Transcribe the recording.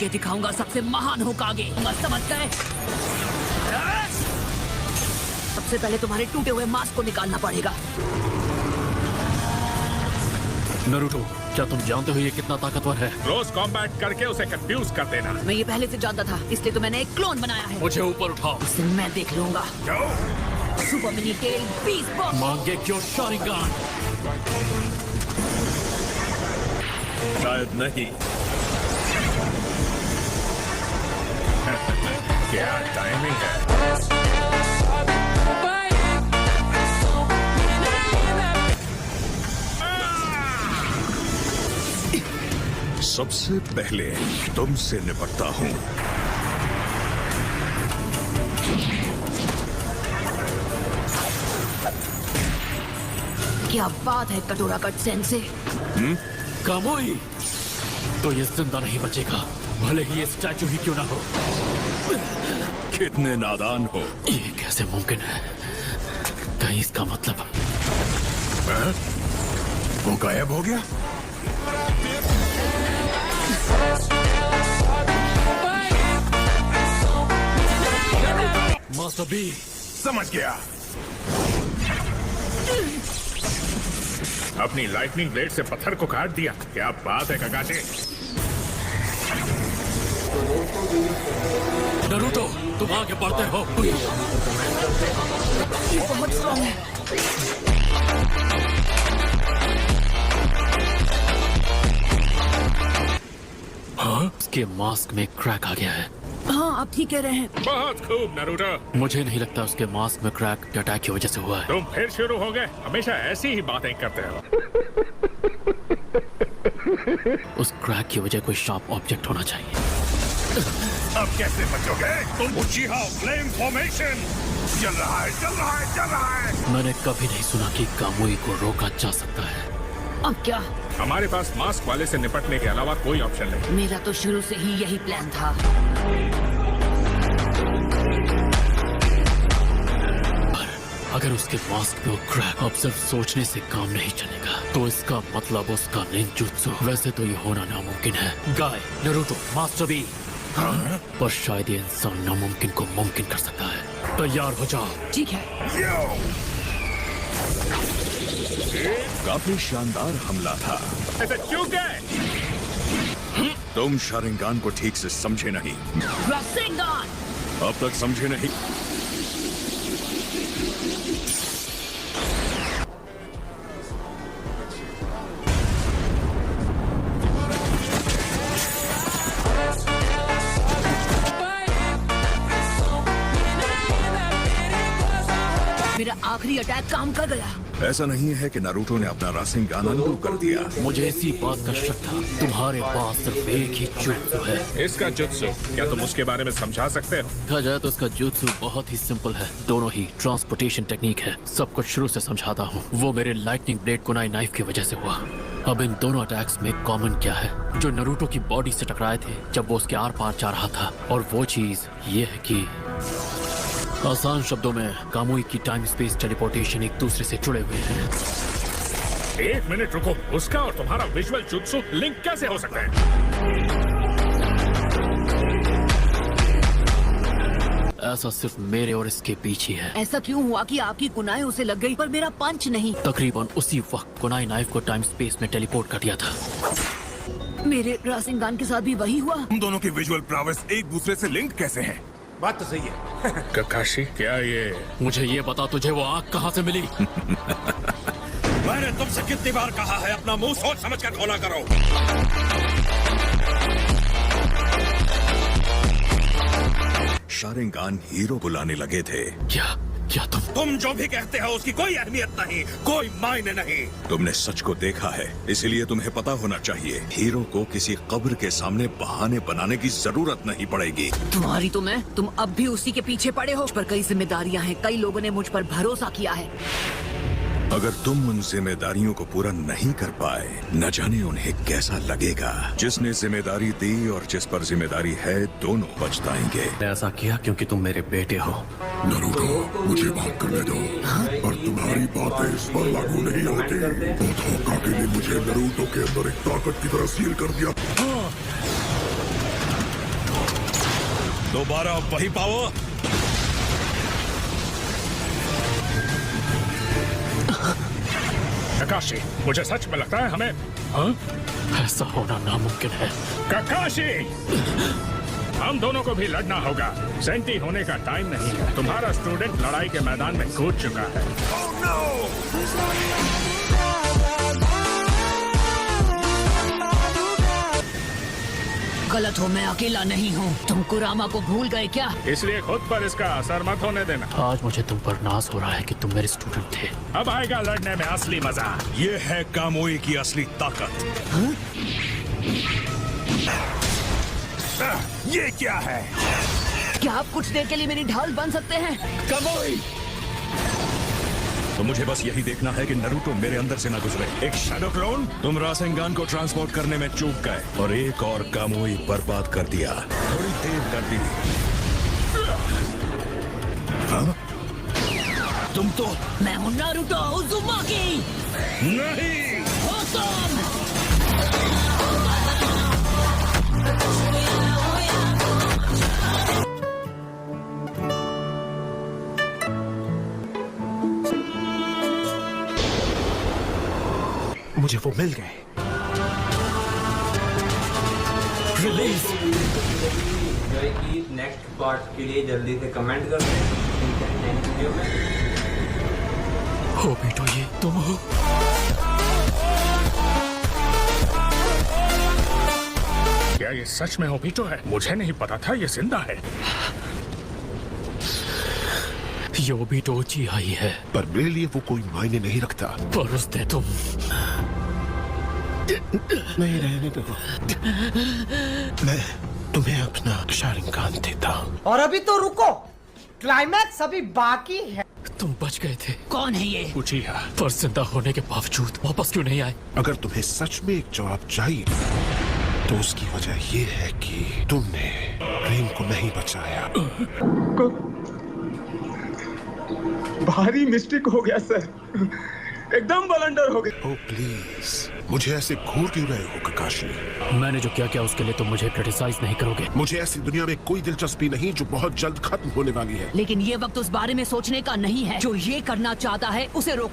ये दिखाऊंगा सबसे महान होकागे, समझ गए? सबसे पहले तुम्हारे टूटे हुए मास्क को निकालना पड़ेगा। नारुतो, क्या तुम जानते हो ये कितना ताकतवर है? क्लोज कॉम्बैट करके उसे कंफ्यूज कर देना। मैं ये पहले से जानता था, इसलिए तो मैंने एक क्लोन बनाया है। मुझे ऊपर उठाओ। इसे मैं देख लूंगा। Super mini tail beast box. मांगे क्यों शारिंगान? शायद नहीं। क्या टाइमिंग है। सबसे पहले तुमसे निपटता हूँ। क्या बात है कटोरा कट सेंसे। कामुई, तो ये जिंदा नहीं बचेगा, भले ही ये स्टैचू ही क्यों ना हो। कितने नादान हो। ये कैसे मुमकिन है? कहीं इसका मतलब वो गायब हो गया। मास्टर बी, समझ गया। अपनी लाइटनिंग ब्लेड से पत्थर को काट दिया। क्या बात है ककाचे। नारुतो, तुम आगे बढ़ते हो। ये बहुत स्ट्रांग है। हाँ? उसके मास्क में क्रैक आ गया है। हाँ, आप ठीक कह रहे हैं। बहुत खूब नारुतो। मुझे नहीं लगता उसके मास्क में क्रैक अटैक की वजह से हुआ है। तुम फिर शुरू हो गए। हमेशा ऐसी ही बातें करते हो। उस क्रैक की वजह कोई शार्प ऑब्जेक्ट होना चाहिए। अब कैसे बचोगे तुम? उचिहा फ्लेम फॉर्मेशन चल रहा है, चल रहा है, चल रहा है। मैंने कभी नहीं सुना कि कामुई को रोका जा सकता है। अब क्या? हमारे पास मास्क वाले से निपटने के अलावा कोई ऑप्शन नहीं। मेरा तो शुरू से ही यही प्लान था। अगर उसके मास्क पे वो क्रैक अब सिर्फ सोचने से काम नहीं चलेगा, तो इसका मतलब उसका निंजुत्सु। वैसे तो ये होना नामुमकिन है। गाय, नारुतो, मास्टर बी, पर शायद ये इंसान नामुमकिन को मुमकिन कर सकता है। तैयार हो जाओ। ठीक है। काफी शानदार हमला था। ऐसा क्यों गए? तुम शारिंगान को ठीक से समझे नहीं। रासेंगान! अब तक समझे नहीं। मेरा आखिरी अटैक काम कर गया। ऐसा नहीं है कि नारुतो ने अपना रासेंगान अनडू कर दिया। मुझे इसी बात का शक था। तुम्हारे पास सिर्फ एक ही जुत्सु है। इसका जुत्सु, क्या तुम उसके बारे में समझा सकते हो? कहा जाए तो उसका जुत्सु बहुत ही सिंपल है। दोनों ही ट्रांसपोर्टेशन टेक्निक है। सब कुछ शुरू से समझाता हूँ। वो मेरे लाइटनिंग ब्लेड कुनाई नाइफ की वजह से हुआ। अब इन दोनों अटैक्स में कॉमन क्या है? जो नारुतो की बॉडी से टकराए थे जब वो उसके आर पार जा रहा था, और वो चीज ये है कि आसान शब्दों में कामुई की टाइम स्पेस टेलीपोर्टेशन एक दूसरे से जुड़े हुए हैं। एक मिनट रुको, उसका और तुम्हारा विजुअल जुत्सु लिंक कैसे हो सकता है? ऐसा सिर्फ मेरे और इसके बीच ही है। ऐसा क्यों हुआ कि आपकी कुनाई उसे लग गई पर मेरा पंच नहीं? तकरीबन उसी वक्त कुनाई नाइफ को टाइम स्पेस में टेलीपोर्ट कर दिया था। मेरे रासेंगान के साथ भी वही हुआ। हम दोनों की विजुअल प्रावेस एक दूसरे से लिंक कैसे हैं? बात तो सही है। ककाशी, क्या ये? मुझे ये बता, तुझे वो आग कहाँ से मिली? मैंने तुमसे कितनी बार कहा है अपना मुंह सोच समझ कर खोला करो। शारिंगान हीरो बुलाने लगे थे। क्या तुम जो भी कहते हो उसकी कोई अहमियत नहीं, कोई मायने नहीं। तुमने सच को देखा है, इसलिए तुम्हें पता होना चाहिए हीरो को किसी कब्र के सामने बहाने बनाने की जरूरत नहीं पड़ेगी। तुम्हारी तो मैं, तुम अब भी उसी के पीछे पड़े हो। मुझ पर कई जिम्मेदारियां हैं, कई लोगों ने मुझ पर भरोसा किया है। अगर तुम उन जिम्मेदारियों को पूरा नहीं कर पाए, न जाने उन्हें कैसा लगेगा। जिसने जिम्मेदारी दी और जिस पर जिम्मेदारी है, दोनों पछताएंगे। ऐसा किया क्योंकि तुम मेरे बेटे हो। नारुतो, मुझे बात करने दो। और तुम्हारी बातें इस पर लागू नहीं होती। होकागे ने मुझे नारुतो के अंदर एक ताकत की तरह सील कर दिया। दोबारा वही पावर? काकाशी, मुझे सच में लगता है हमें ऐसा होना नामुमकिन है। काकाशी, हम दोनों को भी लड़ना होगा। सेंटी होने का टाइम नहीं है। तुम्हारा स्टूडेंट लड़ाई के मैदान में कूद चुका है। गलत हो, मैं अकेला नहीं हूँ। तुम कुरामा को भूल गए क्या? इसलिए खुद पर इसका असर मत होने देना। आज मुझे तुम पर नाज हो रहा है कि तुम मेरे स्टूडेंट थे। अब आएगा लड़ने में असली मजा। ये है कामोई की असली ताकत। ये क्या है? क्या आप कुछ देर के लिए मेरी ढाल बन सकते हैं? कामोई! तो मुझे बस यही देखना है कि नरूटो मेरे अंदर से ना गुजरे। एक शैडो क्लोन? तुम रासेंगान को ट्रांसपोर्ट करने में चूक गए और एक और कामोई बर्बाद कर दिया। थोड़ी देर कर दी। हाँ? तुम तो मैं हूँ नारुतो उज़ुमाकी। नहीं। मुझे वो मिल गए। रिलीज। एंजॉय की नेक्स्ट पार्ट के लिए जल्दी से कमेंट कर दें। नेक्स्ट वीडियो में हो बेटो, ये तुम हो? क्या ये सच में ओबीटो है? मुझे नहीं पता था ये जिंदा है। ये ओबीटो उचिहाई है। पर मेरे लिए वो कोई मायने नहीं रखता। पर उसने तुम नहीं रहने दो। मैं तुम्हें अपना शारिंगान देता हूँ। और अभी तो रुको, क्लाइमैक्स अभी बाकी है। तुम बच गए थे। कौन है ये? उचिहा। पर जिंदा होने के बावजूद वापस क्यों नहीं आए? अगर तुम्हें सच में एक जवाब चाहिए तो उसकी वजह ये है कि तुमने रेन को नहीं बचाया। भारी मिस्टेक हो गया सर, एकदम ब्लंडर हो गया। ओह प्लीज, मुझे ऐसे घूर क्यों रहे हो काकाशी? मैंने जो क्या किया उसके लिए तुम मुझे क्रिटिसाइज नहीं करोगे। मुझे ऐसी दुनिया में कोई दिलचस्पी नहीं जो बहुत जल्द खत्म होने वाली है। लेकिन ये वक्त उस बारे में सोचने का नहीं है। जो ये करना चाहता है उसे रोकना